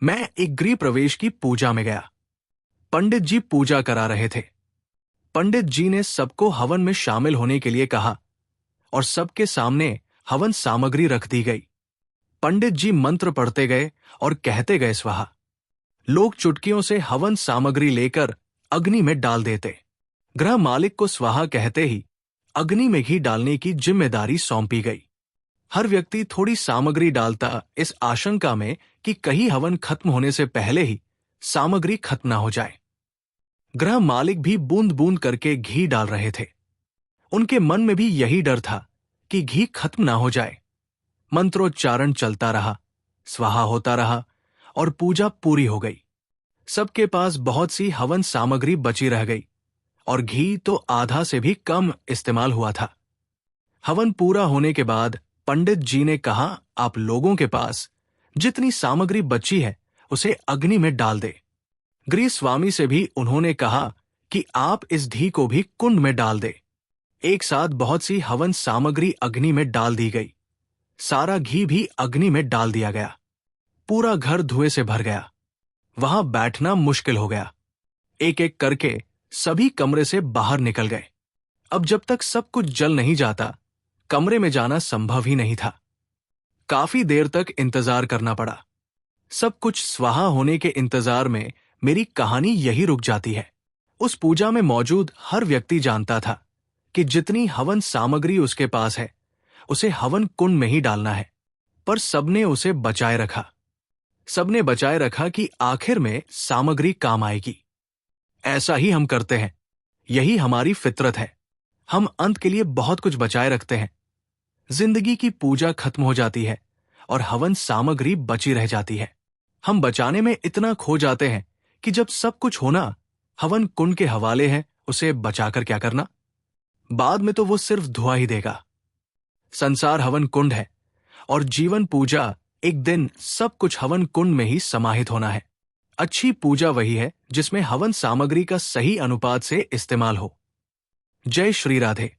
मैं एक गृह प्रवेश की पूजा में गया। पंडित जी पूजा करा रहे थे। पंडित जी ने सबको हवन में शामिल होने के लिए कहा और सबके सामने हवन सामग्री रख दी गई। पंडित जी मंत्र पढ़ते गए और कहते गए स्वाहा। लोग चुटकियों से हवन सामग्री लेकर अग्नि में डाल देते। गृह मालिक को स्वाहा कहते ही अग्नि में घी डालने की जिम्मेदारी सौंपी गई। हर व्यक्ति थोड़ी सामग्री डालता, इस आशंका में कि कहीं हवन खत्म होने से पहले ही सामग्री खत्म ना हो जाए। गृह मालिक भी बूंद बूंद करके घी डाल रहे थे। उनके मन में भी यही डर था कि घी खत्म ना हो जाए। मंत्रोच्चारण चलता रहा, स्वाहा होता रहा और पूजा पूरी हो गई। सबके पास बहुत सी हवन सामग्री बची रह गई और घी तो आधा से भी कम इस्तेमाल हुआ था। हवन पूरा होने के बाद पंडित जी ने कहा, आप लोगों के पास जितनी सामग्री बची है उसे अग्नि में डाल दे। गृह स्वामी से भी उन्होंने कहा कि आप इस घी को भी कुंड में डाल दे। एक साथ बहुत सी हवन सामग्री अग्नि में डाल दी गई। सारा घी भी अग्नि में डाल दिया गया। पूरा घर धुएं से भर गया। वहां बैठना मुश्किल हो गया। एक एक करके सभी कमरे से बाहर निकल गए। अब जब तक सब कुछ जल नहीं जाता, कमरे में जाना संभव ही नहीं था। काफी देर तक इंतजार करना पड़ा। सब कुछ स्वाहा होने के इंतजार में मेरी कहानी यही रुक जाती है। उस पूजा में मौजूद हर व्यक्ति जानता था कि जितनी हवन सामग्री उसके पास है उसे हवन कुंड में ही डालना है, पर सबने उसे बचाए रखा। सबने बचाए रखा कि आखिर में सामग्री काम आएगी। ऐसा ही हम करते हैं। यही हमारी फितरत है। हम अंत के लिए बहुत कुछ बचाए रखते हैं। जिंदगी की पूजा खत्म हो जाती है और हवन सामग्री बची रह जाती है। हम बचाने में इतना खो जाते हैं कि जब सब कुछ होना हवन कुंड के हवाले है, उसे बचाकर क्या करना? बाद में तो वो सिर्फ धुआं ही देगा। संसार हवन कुंड है और जीवन पूजा एक दिन सब कुछ हवन कुंड में ही समाहित होना है। अच्छी पूजा वही है जिसमें हवन सामग्री का सही अनुपात से इस्तेमाल हो। जय श्री राधे।